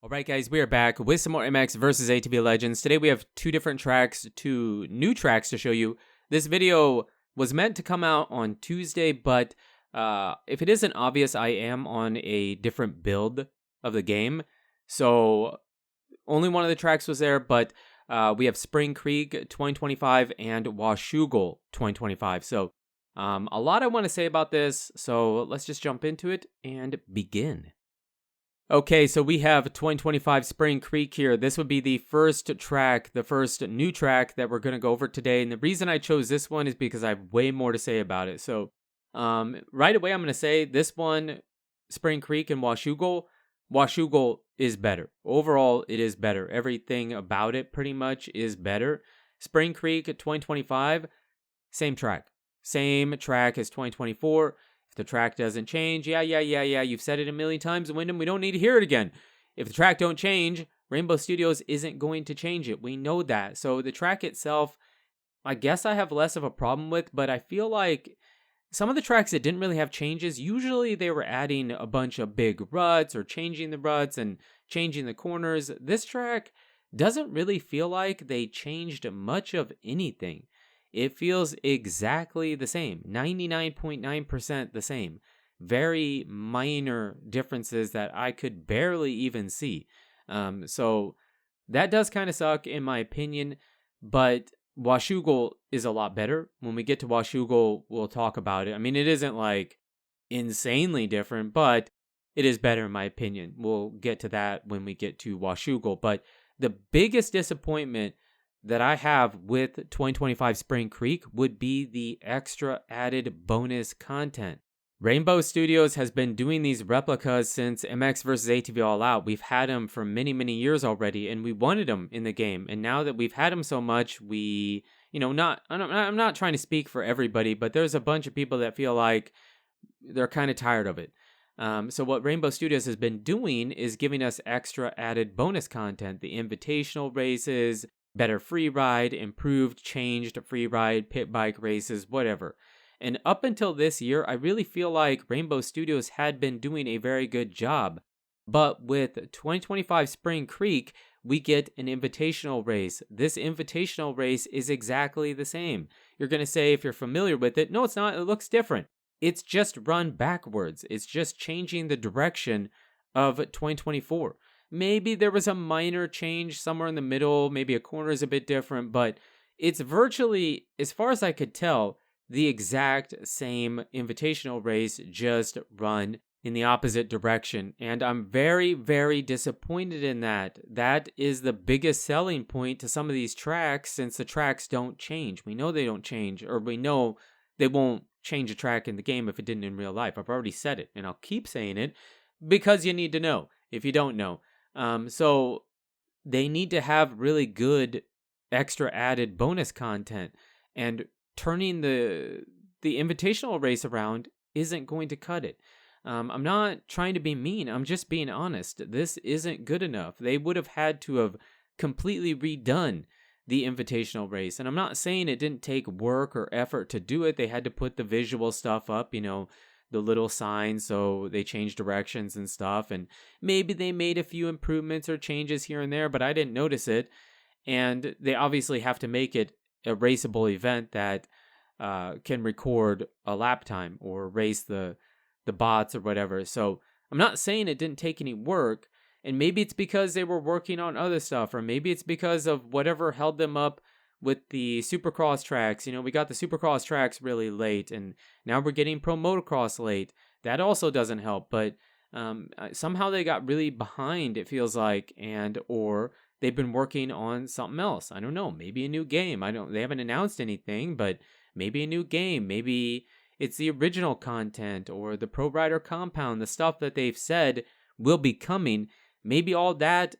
Alright guys, we are back with some more MX versus ATV Legends. Today we have two different tracks, two new tracks to show you. This video was meant to come out on Tuesday, but if it isn't obvious, I am on a different build of the game. So only one of the tracks was there, but we have Spring Creek 2025 and Washougal 2025. So a lot I want to say about this, so let's just jump into it and begin. Okay, so we have 2025 Spring Creek here. This would be the first track, the first new track that we're going to go over today. And the reason I chose this one is because I have way more to say about it. So right away, I'm going to say this one, Spring Creek and Washougal is better. Overall, it is better. Everything about it pretty much is better. Spring Creek 2025, same track. Same track as 2024. The track doesn't change, yeah, you've said it a million times, Wyndham, we don't need to hear it again. If the track don't change, Rainbow Studios isn't going to change it. We know that. So the track itself, I guess I have less of a problem with, but I feel like some of the tracks that didn't really have changes, usually they were adding a bunch of big ruts or changing the ruts and changing the corners. This track doesn't really feel like they changed much of anything. It feels exactly the same, 99.9% the same. Very minor differences that I could barely even see. So that does kind of suck in my opinion, but Washougal is a lot better. When we get to Washougal, we'll talk about it. I mean, it isn't like insanely different, but it is better in my opinion. We'll get to that when we get to Washougal. But the biggest disappointment that I have with 2025 Spring Creek would be the extra added bonus content. Rainbow Studios has been doing these replicas since MX vs. ATV All Out. We've had them for many, many years already, and we wanted them in the game. And now that we've had them so much, I'm not trying to speak for everybody, but there's a bunch of people that feel like they're kind of tired of it. So what Rainbow Studios has been doing is giving us extra added bonus content, the invitational races, better free ride, improved, changed free ride, pit bike races, whatever. And up until this year, I really feel like Rainbow Studios had been doing a very good job. But with 2025 Spring Creek, we get an invitational race. This invitational race is exactly the same. You're going to say, if you're familiar with it, no, it's not. It looks different. It's just run backwards. It's just changing the direction of 2024. Maybe there was a minor change somewhere in the middle. Maybe a corner is a bit different, but it's virtually, as far as I could tell, the exact same invitational race, just run in the opposite direction. And I'm very, very disappointed in that. That is the biggest selling point to some of these tracks, since the tracks don't change. We know they don't change, or we know they won't change a track in the game if it didn't in real life. I've already said it, and I'll keep saying it because you need to know if you don't know. So they need to have really good extra added bonus content, and turning the invitational race around isn't going to cut it. I'm not trying to be mean. I'm just being honest. This isn't good enough. They would have had to have completely redone the invitational race. And I'm not saying it didn't take work or effort to do it. They had to put the visual stuff up, the little signs, so they changed directions and stuff, and maybe they made a few improvements or changes here and there, but I didn't notice it. And they obviously have to make it a raceable event that can record a lap time or race the bots or whatever. So I'm not saying it didn't take any work, and maybe it's because they were working on other stuff, or maybe it's because of whatever held them up with the Supercross tracks. We got the Supercross tracks really late, and now we're getting Pro Motocross late. That also doesn't help, but somehow they got really behind, it feels like, or they've been working on something else. I don't know, maybe a new game. They haven't announced anything, but maybe a new game. Maybe it's the original content or the Pro Rider Compound, the stuff that they've said will be coming. Maybe all that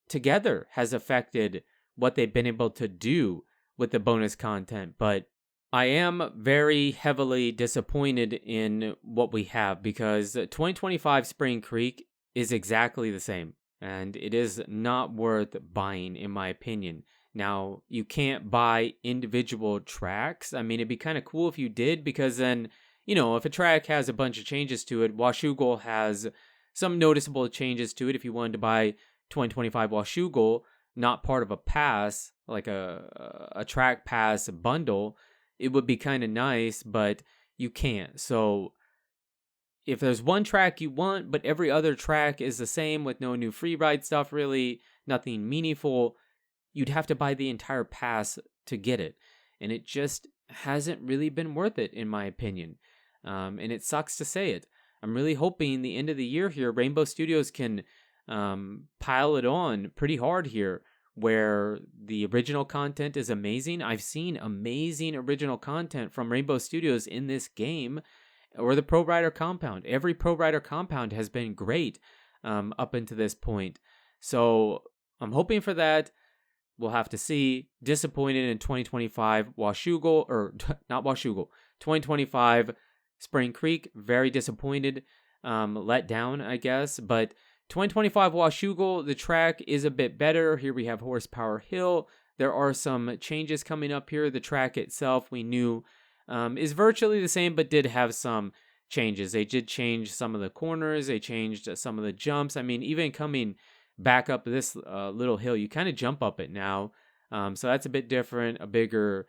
together has affected what they've been able to do with the bonus content. But I am very heavily disappointed in what we have, because 2025 Spring Creek is exactly the same, and it is not worth buying, in my opinion. Now, you can't buy individual tracks. I mean, it'd be kind of cool if you did, because then, if a track has a bunch of changes to it, Washougal has some noticeable changes to it. If you wanted to buy 2025 Washougal not part of a pass, like a track pass bundle, it would be kind of nice, but you can't. So if there's one track you want, but every other track is the same with no new free ride stuff, really, nothing meaningful, you'd have to buy the entire pass to get it. And it just hasn't really been worth it, in my opinion. And it sucks to say it. I'm really hoping the end of the year here, Rainbow Studios can pile it on pretty hard here, where the original content is amazing. I've seen amazing original content from Rainbow Studios in this game, or the Pro Rider Compound. Every Pro Rider Compound has been great up until this point. So I'm hoping for that. We'll have to see. Disappointed in 2025 Washougal, or not Washougal, 2025 Spring Creek. Very disappointed. Let down, I guess. But 2025 Washougal, the track is a bit better. Here we have Horsepower Hill. There are some changes coming up here. The track itself, we knew, is virtually the same, but did have some changes. They did change some of the corners. They changed some of the jumps. I mean, even coming back up this little hill, you kind of jump up it now. So that's a bit different, a bigger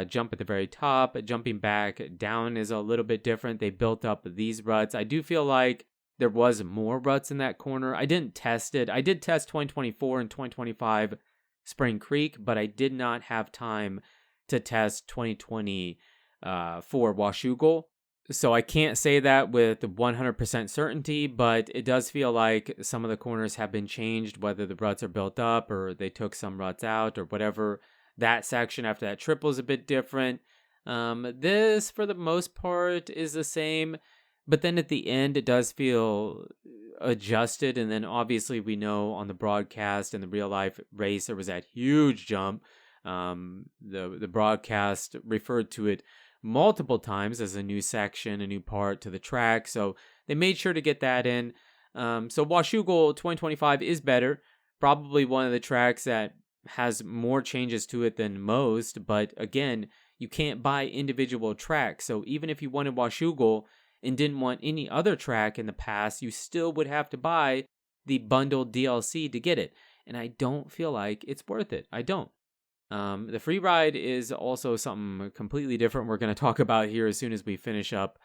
jump at the very top. Jumping back down is a little bit different. They built up these ruts. I do feel like there was more ruts in that corner. I didn't test it. I did test 2024 and 2025 Spring Creek, but I did not have time to test 2020 for Washougal. So I can't say that with 100% certainty, but it does feel like some of the corners have been changed, whether the ruts are built up or they took some ruts out or whatever. That section after that triple is a bit different. This, for the most part, is the same, but then at the end, it does feel adjusted. And then obviously we know on the broadcast and the real life race, there was that huge jump. The broadcast referred to it multiple times as a new section, a new part to the track. So they made sure to get that in. So Washougal 2025 is better. Probably one of the tracks that has more changes to it than most. But again, you can't buy individual tracks. So even if you wanted Washougal and didn't want any other track in the past, you still would have to buy the bundled DLC to get it. And I don't feel like it's worth it. I don't. The free ride is also something completely different we're going to talk about here as soon as we finish up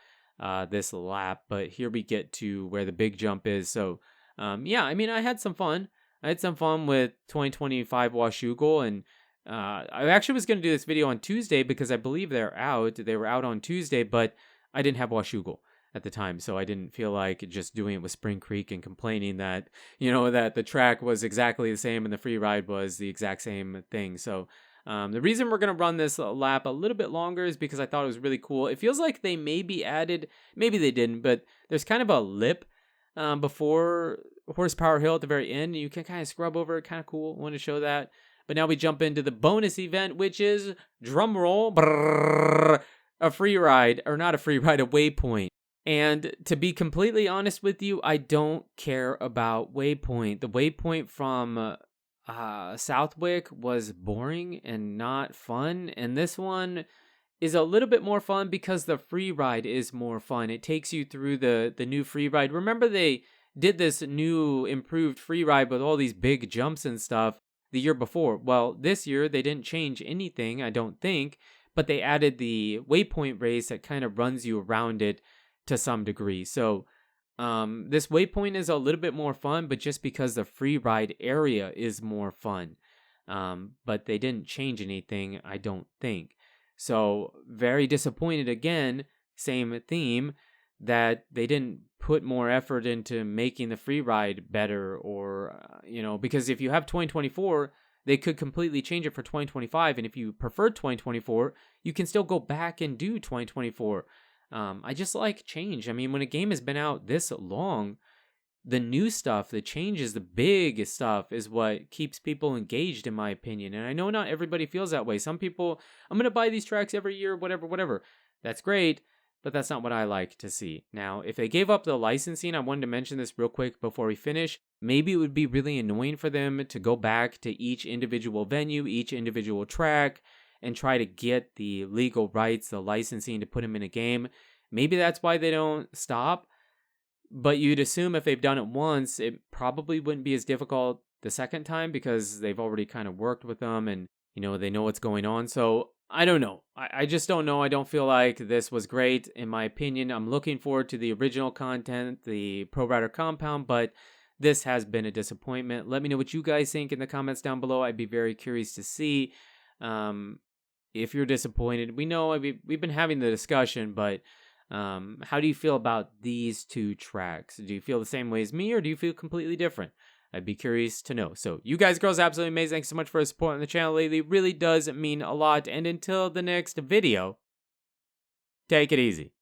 this lap. But here we get to where the big jump is. So, yeah, I mean, I had some fun. I had some fun with 2025 Washougal, and I actually was going to do this video on Tuesday because I believe they're out. They were out on Tuesday, but I didn't have Washougal at the time, so I didn't feel like just doing it with Spring Creek and complaining that, that the track was exactly the same and the free ride was the exact same thing. So the reason we're going to run this lap a little bit longer is because I thought it was really cool. It feels like they maybe added, maybe they didn't, but there's kind of a lip before Horsepower Hill at the very end. You can kind of scrub over it, kind of cool. I want to show that. But now we jump into the bonus event, which is, drum roll, a free ride, or not a free ride, a Waypoint. And to be completely honest with you, I don't care about Waypoint. The Waypoint from Southwick was boring and not fun. And this one is a little bit more fun because the free ride is more fun. It takes you through the new free ride. Remember, they did this new improved free ride with all these big jumps and stuff the year before. Well, this year they didn't change anything, I don't think, but they added the Waypoint race that kind of runs you around it to some degree. So this Waypoint is a little bit more fun, but just because the free ride area is more fun. But they didn't change anything, I don't think. So very disappointed again, same theme, that they didn't put more effort into making the free ride better, or, because if you have 2024, they could completely change it for 2025. And if you prefer 2024, you can still go back and do 2024. I just like change. I mean, when a game has been out this long, the new stuff, the changes, the big stuff is what keeps people engaged, in my opinion. And I know not everybody feels that way. Some people, I'm going to buy these tracks every year, whatever. That's great, but that's not what I like to see. Now, if they gave up the licensing, I wanted to mention this real quick before we finish. Maybe it would be really annoying for them to go back to each individual venue, each individual track, and try to get the legal rights, the licensing to put them in a game. Maybe that's why they don't stop. But you'd assume if they've done it once, it probably wouldn't be as difficult the second time because they've already kind of worked with them and, they know what's going on. So I don't know. I just don't know. I don't feel like this was great. In my opinion, I'm looking forward to the original content, the Pro Rider Compound, but this has been a disappointment. Let me know what you guys think in the comments down below. I'd be very curious to see if you're disappointed. We know we've been having the discussion, but how do you feel about these two tracks? Do you feel the same way as me, or do you feel completely different? I'd be curious to know. So you guys, girls, absolutely amazing. Thanks so much for supporting the channel lately. It really does mean a lot. And until the next video, take it easy.